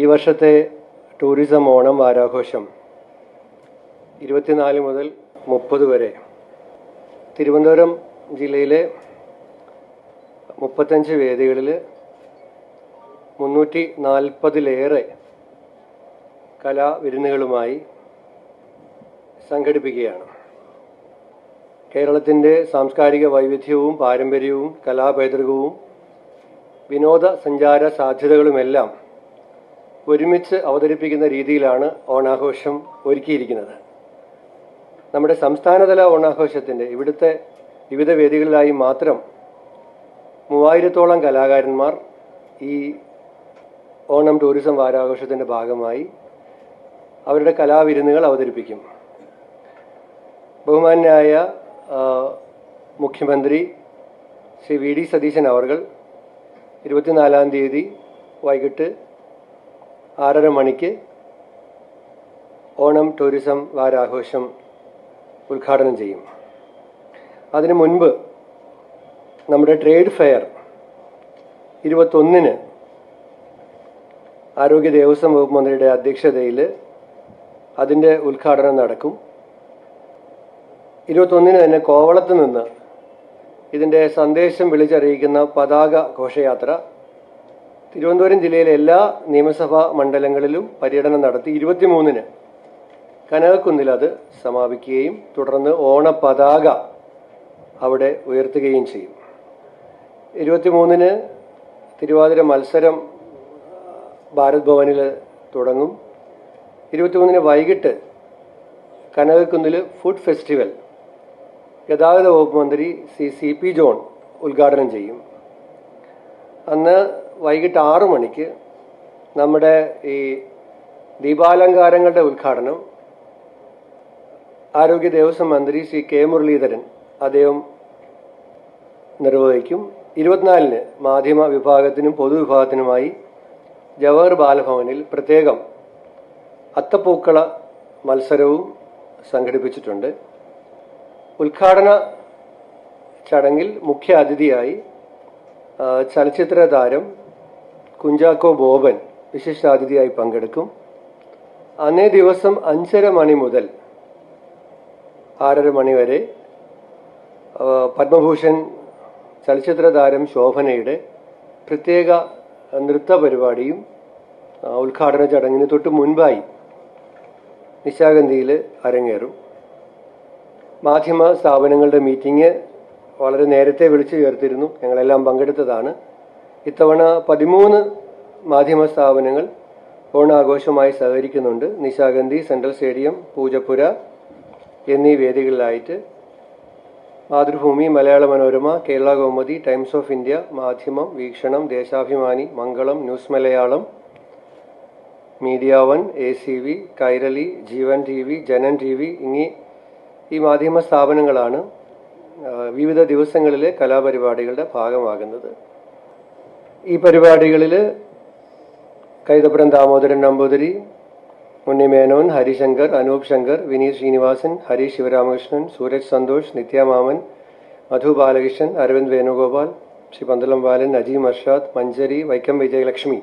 ഈ വർഷത്തെ ടൂറിസം ഓണം വാരാഘോഷം 24 മുതൽ 30 വരെ തിരുവനന്തപുരം ജില്ലയിലെ 35 വേദികളിൽ 340-ലേറെ കലാവിരുന്നുകളുമായി സംഘടിപ്പിക്കുകയാണ്. കേരളത്തിൻ്റെ സാംസ്കാരിക വൈവിധ്യവും പാരമ്പര്യവും കലാപൈതൃകവും വിനോദസഞ്ചാര സാധ്യതകളുമെല്ലാം ഒരുമിച്ച് അവതരിപ്പിക്കുന്ന രീതിയിലാണ് ഓണാഘോഷം ഒരുക്കിയിരിക്കുന്നത്. നമ്മുടെ സംസ്ഥാനതല ഓണാഘോഷത്തിൻ്റെ ഇവിടുത്തെ വിവിധ വേദികളിലായി മാത്രം 3000-ഓളം കലാകാരന്മാർ ഈ ഓണം ടൂറിസം വാരാഘോഷത്തിൻ്റെ ഭാഗമായി അവരുടെ കലാവിരുന്നുകൾ അവതരിപ്പിക്കും. ബഹുമാന്യനായ മുഖ്യമന്ത്രി ശ്രീ വി ഡി സതീശൻ അവർകൾ 24-ാം തീയതി വൈകിട്ട് 6:30 മണിക്ക് ഓണം ടൂറിസം വാരാഘോഷം ഉദ്ഘാടനം ചെയ്യും. അതിനു മുൻപ് നമ്മുടെ ട്രേഡ് ഫെയർ 21-ന് ആരോഗ്യ ദേവസ്വം വകുപ്പ് മന്ത്രിയുടെ അധ്യക്ഷതയിൽ അതിൻ്റെ ഉദ്ഘാടനം നടക്കും. 21-ന് തന്നെ കോവളത്ത് നിന്ന് ഇതിൻ്റെ സന്ദേശം വിളിച്ചറിയിക്കുന്ന പതാക ഘോഷയാത്ര തിരുവനന്തപുരം ജില്ലയിലെ എല്ലാ നിയമസഭാ മണ്ഡലങ്ങളിലും പര്യടനം നടത്തി 23-ന് കനകക്കുന്നിൽ അത് സമാപിക്കുകയും തുടർന്ന് ഓണപതാക അവിടെ ഉയർത്തുകയും ചെയ്യും. 23-ന് തിരുവാതിര മത്സരം ഭാരത് ഭവനിൽ തുടങ്ങും. 23-ന് വൈകിട്ട് കനകക്കുന്നിൽ ഫുഡ് ഫെസ്റ്റിവൽ ഗതാഗത വകുപ്പ് മന്ത്രി CP ജോൺ ഉദ്ഘാടനം ചെയ്യും. അന്ന് വൈകിട്ട് 6 മണിക്ക് നമ്മുടെ ഈ ദീപാലങ്കാരങ്ങളുടെ ഉദ്ഘാടനം ആരോഗ്യ ദേവസ്വം മന്ത്രി ശ്രീ K മുരളീധരൻ അദ്ദേഹം നിർവഹിക്കും. 24-ന് മാധ്യമ വിഭാഗത്തിനും പൊതുവിഭാഗത്തിനുമായി ജവഹർ ബാലഭവനിൽ പ്രത്യേകം അത്തപ്പൂക്കള മത്സരവും സംഘടിപ്പിച്ചിട്ടുണ്ട്. ഉദ്ഘാടന ചടങ്ങിൽ മുഖ്യ അതിഥിയായി ചലച്ചിത്ര താരം കുഞ്ചാക്കോ ബോബൻ വിശിഷ്ടാതിഥിയായി പങ്കെടുക്കും. അന്നേ ദിവസം 5:30 മണി മുതൽ 6:30 മണി വരെ പത്മഭൂഷൺ ചലച്ചിത്ര താരം ശോഭനയുടെ പ്രത്യേക നൃത്ത പരിപാടിയും ഉദ്ഘാടന ചടങ്ങിന് തൊട്ട് മുൻപായി നിശാഗന്ധിയിൽ അരങ്ങേറും. മാധ്യമ സ്ഥാപനങ്ങളുടെ മീറ്റിംഗ് വളരെ നേരത്തെ വിളിച്ചു ചേർത്തിരുന്നു. ഞങ്ങളെല്ലാം പങ്കെടുത്തതാണ്. ഇത്തവണ 13 മാധ്യമ സ്ഥാപനങ്ങൾ ഓണാഘോഷമായി സഹകരിക്കുന്നുണ്ട്. നിശാഗന്ധി, സെൻട്രൽ സ്റ്റേഡിയം, പൂജപ്പുര എന്നീ വേദികളിലായിട്ട് Mathrubhumi, Malayala Manorama, Kerala Kaumudi, Times of India, Madhyamam, Veekshanam, Deshabhimani, Mangalam, news Malayalam, media one, ACV, Kairali, Jeevan TV, Janam TV ഈ മാധ്യമ സ്ഥാപനങ്ങളാണ് വിവിധ ദിവസങ്ങളിലെ കലാപരിപാടികളുടെ ഭാഗമാകുന്നത്. ഈ പരിപാടികളിൽ കൈതപ്പുറം ദാമോദരൻ നമ്പൂതിരി, ഉണ്ണി മേനോൻ, ഹരിശങ്കർ, അനൂപ് ശങ്കർ, വിനീത് ശ്രീനിവാസൻ, ഹരി ശിവരാമകൃഷ്ണൻ, സൂരജ് സന്തോഷ്, നിത്യ മാമൻ, മധു ബാലകൃഷ്ണൻ, അരവിന്ദ് വേണുഗോപാൽ, ശ്രീ പന്തളം ബാലൻ, നജീം അർഷാദ്, മഞ്ചരി, വൈക്കം വിജയലക്ഷ്മി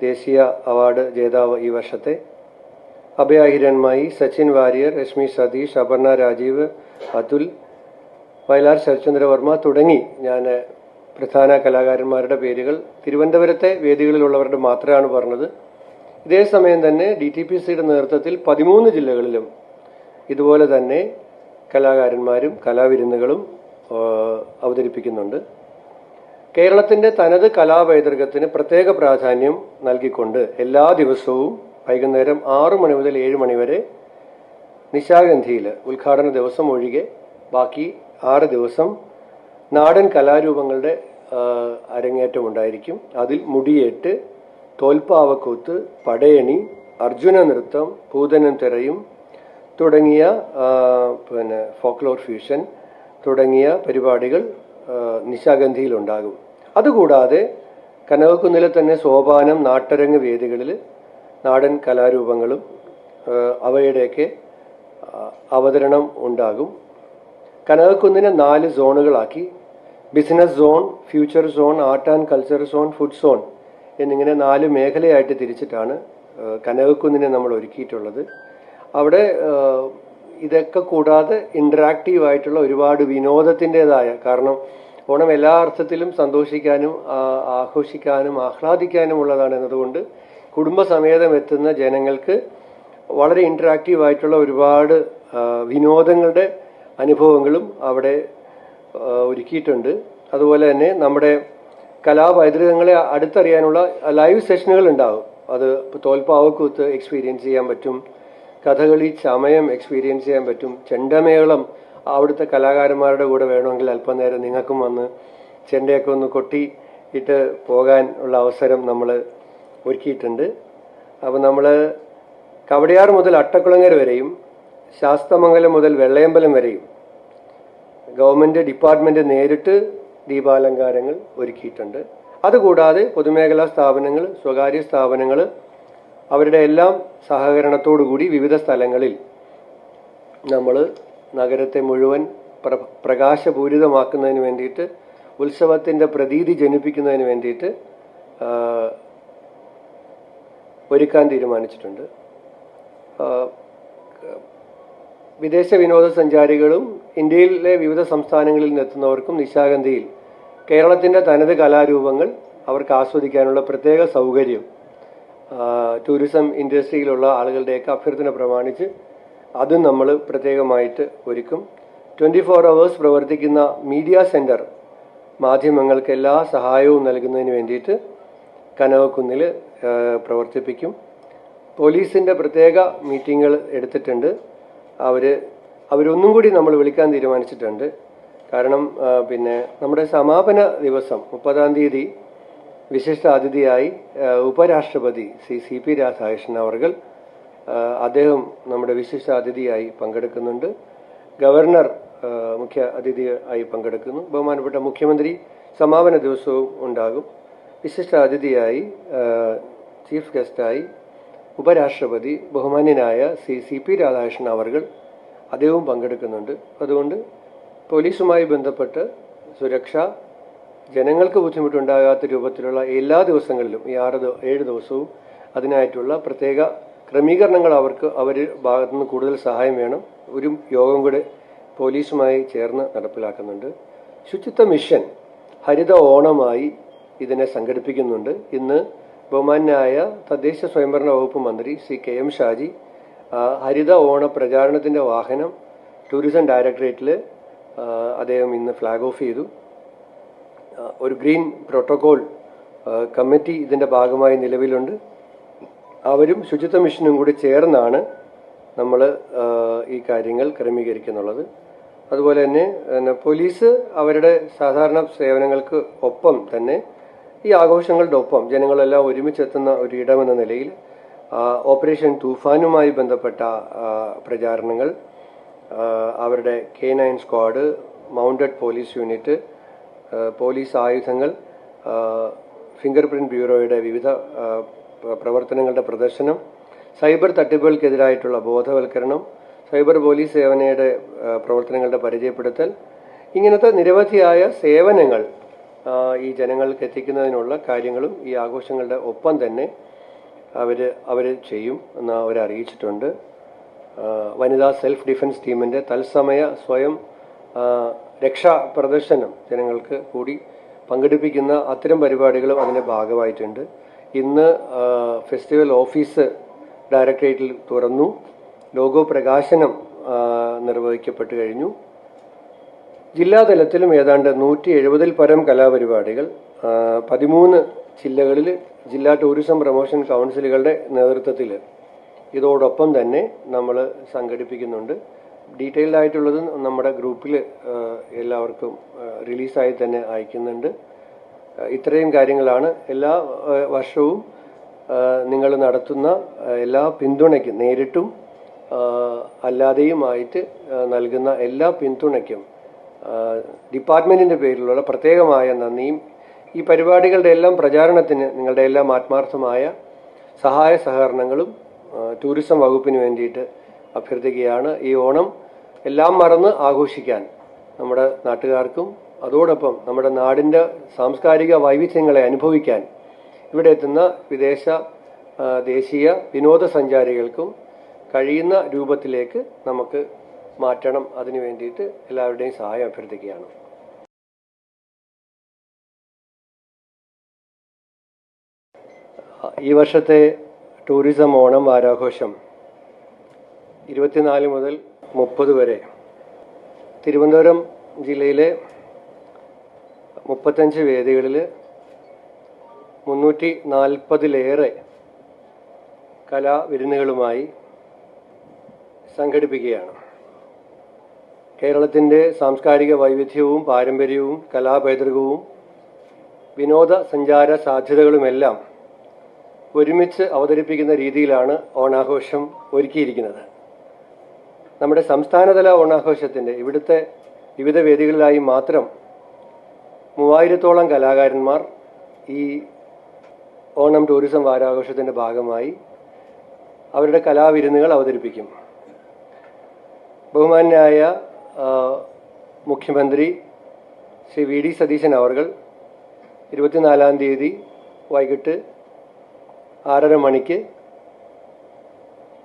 ദേശീയ അവാർഡ് ജേതാവ് ഈ വർഷത്തെ, അഭയ ഹിരൺമായി, സച്ചിൻ വാര്യർ, രശ്മി സതീഷ്, അപർണ രാജീവ്, അതുൽ, വയലാർ ശരത്ചന്ദ്രവർമ്മ തുടങ്ങി ഞാൻ പ്രധാന കലാകാരന്മാരുടെ പേരുകൾ തിരുവനന്തപുരത്തെ വേദികളിലുള്ളവരുടെ മാത്രമാണ് പറഞ്ഞത്. ഇതേ സമയം തന്നെ DTPCയുടെ നേതൃത്വത്തിൽ 13 ജില്ലകളിലും ഇതുപോലെ തന്നെ കലാകാരന്മാരും കലാവിരുന്നുകളും അവതരിപ്പിക്കുന്നുണ്ട്. കേരളത്തിൻ്റെ തനത് കലാപൈതൃകത്തിന് പ്രത്യേക പ്രാധാന്യം നൽകിക്കൊണ്ട് എല്ലാ ദിവസവും വൈകുന്നേരം 6 മണി മുതൽ 7 മണി വരെ നിശാഗന്ധിയിൽ ഉദ്ഘാടന ദിവസം ഒഴികെ ബാക്കി 6 ദിവസം നാടൻ കലാരൂപങ്ങളുടെ അരങ്ങേറ്റം ഉണ്ടായിരിക്കും. അതിൽ മുടിയേറ്റ്, തോൽപ്പാവക്കൂത്ത്, പടയണി, അർജുന നൃത്തം, പൂതനം തിറയും തുടങ്ങിയ ഫോക്ലോർ ഫ്യൂഷൻ തുടങ്ങിയ പരിപാടികൾ നിശാഗന്ധിയിലുണ്ടാകും. അതുകൂടാതെ കനകക്കുന്നിലെ തന്നെ സോപാനം, നാട്ടരങ്ങ് വേദികളിൽ നാടൻ കലാരൂപങ്ങളും അവയുടെയൊക്കെ അവതരണം ഉണ്ടാകും. കനകക്കുന്നിനെ 4 സോണുകളാക്കി business zone, future zone, art and culture zone, food zone എന്നിങ്ങനെ 4 മേഖലയായിട്ട് തിരിച്ചിട്ടാണ് കനകക്കുന്നിനെ നമ്മൾ ഒരുക്കിയിട്ടുള്ളത്. അവിടെ ഇതൊക്കെ കൂടാതെ ഇൻറ്ററാക്റ്റീവ് ആയിട്ടുള്ള ഒരുപാട് വിനോദത്തിൻ്റെതായ, കാരണം ഓണം എല്ലാ അർത്ഥത്തിലും സന്തോഷിക്കാനും ആഘോഷിക്കാനും ആഹ്ലാദിക്കാനും ഉള്ളതാണ് എന്നതുകൊണ്ട് കുടുംബസമേതം എത്തുന്ന ജനങ്ങൾക്ക് വളരെ ഇൻറ്ററാക്റ്റീവ് ആയിട്ടുള്ള ഒരുപാട് വിനോദങ്ങളുടെ അനുഭവങ്ങളും അവിടെ ഒരുക്കിയിട്ടുണ്ട്. അതുപോലെ തന്നെ നമ്മുടെ കലാപൈതൃകങ്ങളെ അടുത്തറിയാനുള്ള ലൈവ് സെഷനുകൾ ഉണ്ടാകും. അത് തോൽപ്പാവക്കൂത്ത് എക്സ്പീരിയൻസ് ചെയ്യാൻ പറ്റും, കഥകളി ചമയം എക്സ്പീരിയൻസ് ചെയ്യാൻ പറ്റും, ചെണ്ടമേളം അവിടുത്തെ കലാകാരന്മാരുടെ കൂടെ വേണമെങ്കിൽ അല്പനേരം നിങ്ങൾക്കും വന്ന് ചെണ്ടയൊക്കെ ഒന്ന് കൊട്ടിയിട്ട് പോകാൻ ഉള്ള അവസരം നമ്മൾ ഒരുക്കിയിട്ടുണ്ട്. അപ്പോൾ നമ്മൾ കവടിയാർ മുതൽ അട്ടക്കുളങ്ങര വരെയും ശാസ്തമംഗലം മുതൽ വെള്ളയമ്പലം വരെയും ഗവൺമെൻറ് ഡിപ്പാർട്ട്മെൻറ്റ് നേരിട്ട് ദീപാലങ്കാരങ്ങൾ ഒരുക്കിയിട്ടുണ്ട്. അതുകൂടാതെ പൊതുമേഖലാ സ്ഥാപനങ്ങൾ, സ്വകാര്യ സ്ഥാപനങ്ങൾ അവരുടെ എല്ലാം സഹകരണത്തോടുകൂടി വിവിധ സ്ഥലങ്ങളിൽ നമ്മൾ നഗരത്തെ മുഴുവൻ പ്രകാശപൂരിതമാക്കുന്നതിന് വേണ്ടിയിട്ട്, ഉത്സവത്തിൻ്റെ പ്രതീതി ജനിപ്പിക്കുന്നതിന് വേണ്ടിയിട്ട് ഒരുക്കാൻ തീരുമാനിച്ചിട്ടുണ്ട്. വിദേശ വിനോദസഞ്ചാരികളും ഇന്ത്യയിലെ വിവിധ സംസ്ഥാനങ്ങളിൽ നിന്നെത്തുന്നവർക്കും നിശാഗന്ധിയിൽ കേരളത്തിൻ്റെ തനത് കലാരൂപങ്ങൾ അവർക്ക് ആസ്വദിക്കാനുള്ള പ്രത്യേക സൗകര്യം ടൂറിസം ഇൻഡസ്ട്രിയിലുള്ള ആളുകളുടെയൊക്കെ അഭ്യർത്ഥന പ്രമാണിച്ച് അതും നമ്മൾ പ്രത്യേകമായിട്ട് ഒരുക്കും. 24 hours പ്രവർത്തിക്കുന്ന മീഡിയ സെൻറ്റർ മാധ്യമങ്ങൾക്ക് എല്ലാ സഹായവും നൽകുന്നതിന് വേണ്ടിയിട്ട് കനകക്കുന്നിൽ പ്രവർത്തിപ്പിക്കും. പോലീസിൻ്റെ പ്രത്യേക മീറ്റിങ്ങുകൾ എടുത്തിട്ടുണ്ട്. അവരൊന്നും കൂടി നമ്മൾ വിളിക്കാൻ തീരുമാനിച്ചിട്ടുണ്ട്. കാരണം നമ്മുടെ സമാപന ദിവസം 30-ാം തീയതി വിശിഷ്ട അതിഥിയായി ഉപരാഷ്ട്രപതി CP രാധാകൃഷ്ണൻ അവർകൾ അദ്ദേഹം നമ്മുടെ വിശിഷ്ട അതിഥിയായി പങ്കെടുക്കുന്നുണ്ട്. ഗവർണർ മുഖ്യ അതിഥിയായി പങ്കെടുക്കുന്നു. ബഹുമാനപ്പെട്ട മുഖ്യമന്ത്രി സമാപന ദിവസവും ഉണ്ടാകും. വിശിഷ്ട അതിഥിയായി ചീഫ് ഗസ്റ്റായി ഉപരാഷ്ട്രപതി ബഹുമാന്യനായ CP രാധാകൃഷ്ണൻ അവർകൾ അദ്ദേഹവും പങ്കെടുക്കുന്നുണ്ട്. അതുകൊണ്ട് പോലീസുമായി ബന്ധപ്പെട്ട് സുരക്ഷ ജനങ്ങൾക്ക് ബുദ്ധിമുട്ടുണ്ടാകാത്ത രൂപത്തിലുള്ള എല്ലാ ദിവസങ്ങളിലും ഈ 6-7 ദിവസവും അതിനായിട്ടുള്ള പ്രത്യേക ക്രമീകരണങ്ങൾ അവരുടെ ഭാഗത്തുനിന്ന് കൂടുതൽ സഹായം വേണം. ഒരു യോഗം കൂടെ പോലീസുമായി ചേർന്ന് നടപ്പിലാക്കുന്നുണ്ട്. ശുചിത്വ മിഷൻ ഹരിത ഓണമായി ഇതിനെ സംഘടിപ്പിക്കുന്നുണ്ട്. ഇന്ന് ബഹുമാന്യനായ തദ്ദേശ സ്വയംഭരണ വകുപ്പ് മന്ത്രി ശ്രീ KM ഷാജി ഹരിത ഓണ പ്രചാരണത്തിൻ്റെ വാഹനം ടൂറിസം ഡയറക്ടറേറ്റിൽ അദ്ദേഹം ഇന്ന് ഫ്ലാഗ് ഓഫ് ചെയ്തു. ഒരു ഗ്രീൻ പ്രോട്ടോകോൾ കമ്മിറ്റി ഇതിൻ്റെ ഭാഗമായി നിലവിലുണ്ട്. അവരും ശുചിത്വ മിഷനും കൂടി ചേർന്നാണ് നമ്മൾ ഈ കാര്യങ്ങൾ ക്രമീകരിക്കുന്നുള്ളത്. അതുപോലെ തന്നെ പോലീസ് അവരുടെ സാധാരണ സേവനങ്ങൾക്ക് ഒപ്പം തന്നെ ഈ ആഘോഷങ്ങളുടെ ഒപ്പം ജനങ്ങളെല്ലാം ഒരുമിച്ചെത്തുന്ന ഒരു ഇടമെന്ന നിലയിൽ ഓപ്പറേഷൻ തൂഫാനുമായി ബന്ധപ്പെട്ട പ്രചാരണങ്ങൾ, അവരുടെ K9 squad, mounted police unit, police ആയുധങ്ങൾ, ഫിംഗർ പ്രിന്റ് ബ്യൂറോയുടെ വിവിധ പ്രവർത്തനങ്ങളുടെ പ്രദർശനം, സൈബർ തട്ടിപ്പുകൾക്കെതിരായിട്ടുള്ള ബോധവൽക്കരണം, സൈബർ പോലീസ് സേവനയുടെ പ്രവർത്തനങ്ങളുടെ പരിചയപ്പെടുത്തൽ, ഇങ്ങനത്തെ നിരവധിയായ സേവനങ്ങൾ ഈ ജനങ്ങൾക്ക് എത്തിക്കുന്നതിനുള്ള കാര്യങ്ങളും ഈ ആഘോഷങ്ങളുടെ ഒപ്പം തന്നെ അവർ ചെയ്യും എന്ന് അവരറിയിച്ചിട്ടുണ്ട്. വനിതാ സെൽഫ് ഡിഫൻസ് ടീമിൻ്റെ തത്സമയ സ്വയം രക്ഷാ പ്രദർശനം ജനങ്ങൾക്ക് കൂടി പങ്കെടുപ്പിക്കുന്ന അത്തരം പരിപാടികളും അതിൻ്റെ ഭാഗമായിട്ടുണ്ട്. ഇന്ന് ഫെസ്റ്റിവൽ ഓഫീസ് ഡയറക്ടറേറ്റിൽ തുറന്നു. ലോഗോ പ്രകാശനം നിർവഹിക്കപ്പെട്ടു കഴിഞ്ഞു. ജില്ലാതലത്തിലും ഏതാണ്ട് 170-ൽ പരം കലാപരിപാടികൾ 13 ജില്ലകളിൽ ജില്ലാ ടൂറിസം പ്രൊമോഷൻ കൗൺസിലുകളുടെ നേതൃത്വത്തിൽ ഇതോടൊപ്പം തന്നെ നമ്മൾ സംഘടിപ്പിക്കുന്നുണ്ട്. ഡീറ്റെയിൽഡ് ആയിട്ടുള്ളത് നമ്മുടെ ഗ്രൂപ്പിൽ എല്ലാവർക്കും റിലീസായി തന്നെ അയക്കുന്നുണ്ട്. ഇത്രയും കാര്യങ്ങളാണ് എല്ലാ വർഷവും നിങ്ങൾ നടത്തുന്ന എല്ലാ പിന്തുണയ്ക്കും, നേരിട്ടും അല്ലാതെയുമായിട്ട് നൽകുന്ന എല്ലാ പിന്തുണയ്ക്കും ഡിപ്പാർട്ട്മെൻറ്റിൻ്റെ പേരിലുള്ള പ്രത്യേകമായ നന്ദിയും ഈ പരിപാടികളുടെ എല്ലാം പ്രചാരണത്തിന് നിങ്ങളുടെ എല്ലാം ആത്മാർത്ഥമായ സഹായ സഹകരണങ്ങളും ടൂറിസം വകുപ്പിന് വേണ്ടിയിട്ട് അഭ്യർത്ഥിക്കുകയാണ്. ഈ ഓണം എല്ലാം മറന്ന് ആഘോഷിക്കാൻ നമ്മുടെ നാട്ടുകാർക്കും അതോടൊപ്പം നമ്മുടെ നാടിൻ്റെ സാംസ്കാരിക വൈവിധ്യങ്ങളെ അനുഭവിക്കാൻ ഇവിടെ എത്തുന്ന വിദേശ ദേശീയ വിനോദസഞ്ചാരികൾക്കും കഴിയുന്ന രൂപത്തിലേക്ക് നമുക്ക് മാറ്റണം. അതിനു വേണ്ടിയിട്ട് എല്ലാവരുടെയും സഹായം അഭ്യർത്ഥിക്കുകയാണ്. ഈ വർഷത്തെ ടൂറിസം ഓണം വാരാഘോഷം 24 മുതൽ 30 വരെ തിരുവനന്തപുരം ജില്ലയിലെ 35 വേദികളിൽ 340-ലേറെ കലാവിരുന്നുകളുമായി സംഘടിപ്പിക്കുകയാണ്. കേരളത്തിൻ്റെ സാംസ്കാരിക വൈവിധ്യവും പാരമ്പര്യവും കലാപൈതൃകവും വിനോദസഞ്ചാര സാധ്യതകളുമെല്ലാം ഒരുമിച്ച് അവതരിപ്പിക്കുന്ന രീതിയിലാണ് ഓണാഘോഷം ഒരുക്കിയിരിക്കുന്നത്. നമ്മുടെ സംസ്ഥാനതല ഓണാഘോഷത്തിൻ്റെ ഇവിടുത്തെ വിവിധ വേദികളിലായി മാത്രം 3000-ഓളം കലാകാരന്മാർ ഈ ഓണം ടൂറിസം വാരാഘോഷത്തിൻ്റെ ഭാഗമായി അവരുടെ കലാവിരുന്നുകൾ അവതരിപ്പിക്കും. ബഹുമാന്യനായ മുഖ്യമന്ത്രി ശ്രീ വി.ഡി. സതീശൻ അവർകൾ 24-ാം തീയതി വൈകിട്ട് 6:30 മണിക്ക്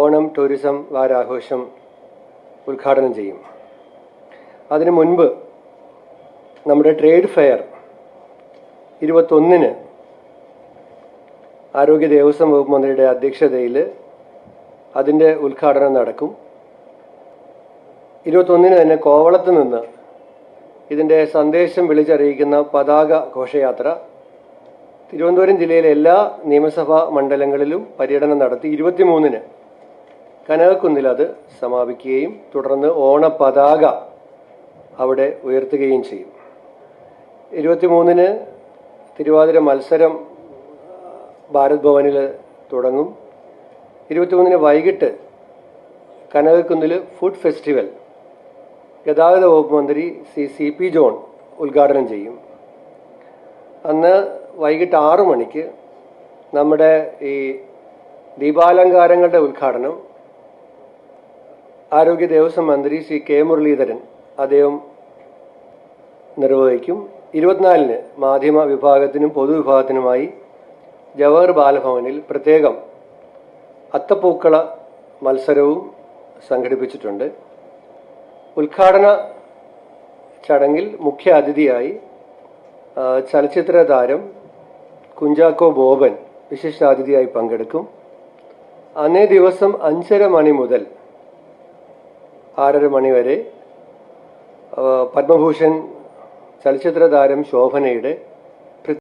ഓണം ടൂറിസം വാരാഘോഷം ഉദ്ഘാടനം ചെയ്യും. അതിനു മുൻപ് നമ്മുടെ ട്രേഡ് ഫെയർ 21-ന് ആരോഗ്യ ദേവസ്വം വകുപ്പ് മന്ത്രിയുടെ അധ്യക്ഷതയിൽ അതിൻ്റെ ഉദ്ഘാടനം നടക്കും. 21-ന് തന്നെ കോവളത്ത് നിന്ന് ഇതിൻ്റെ സന്ദേശം വിളിച്ചറിയിക്കുന്ന പതാക ഘോഷയാത്ര തിരുവനന്തപുരം ജില്ലയിലെ എല്ലാ നിയമസഭാ മണ്ഡലങ്ങളിലും പര്യടനം നടത്തി 23-ന് കനകക്കുന്നിൽ അത് സമാപിക്കുകയും തുടർന്ന് ഓണപതാക അവിടെ ഉയർത്തുകയും ചെയ്യും. 23-ന് തിരുവാതിര മത്സരം ഭാരത് ഭവനിൽ തുടങ്ങും. 23-ന് വൈകിട്ട് കനകക്കുന്നിൽ ഫുഡ് ഫെസ്റ്റിവൽ ഗതാഗത വകുപ്പ് മന്ത്രി CP ജോൺ ഉദ്ഘാടനം ചെയ്യും. അന്ന് വൈകിട്ട് 6 മണിക്ക് നമ്മുടെ ഈ ദീപാലങ്കാരങ്ങളുടെ ഉദ്ഘാടനം ആരോഗ്യ ദേവസ്വം മന്ത്രി ശ്രീ K. മുരളീധരൻ അദ്ദേഹം നിർവഹിക്കും. 24-ന് മാധ്യമ വിഭാഗത്തിനും പൊതുവിഭാഗത്തിനുമായി ജവഹർ ബാലഭവനിൽ പ്രത്യേകം അത്തപ്പൂക്കള മത്സരവും സംഘടിപ്പിച്ചിട്ടുണ്ട്. ഉദ്ഘാടന ചടങ്ങിൽ മുഖ്യ അതിഥിയായി ചലച്ചിത്ര താരം കുഞ്ചാക്കോ ബോബൻ വിശിഷ്ടാതിഥിയായി പങ്കെടുക്കും. അന്നേ ദിവസം 5:30 മണി മുതൽ 6:30 മണി വരെ പത്മഭൂഷൺ ചലച്ചിത്ര താരം ശോഭനയുടെ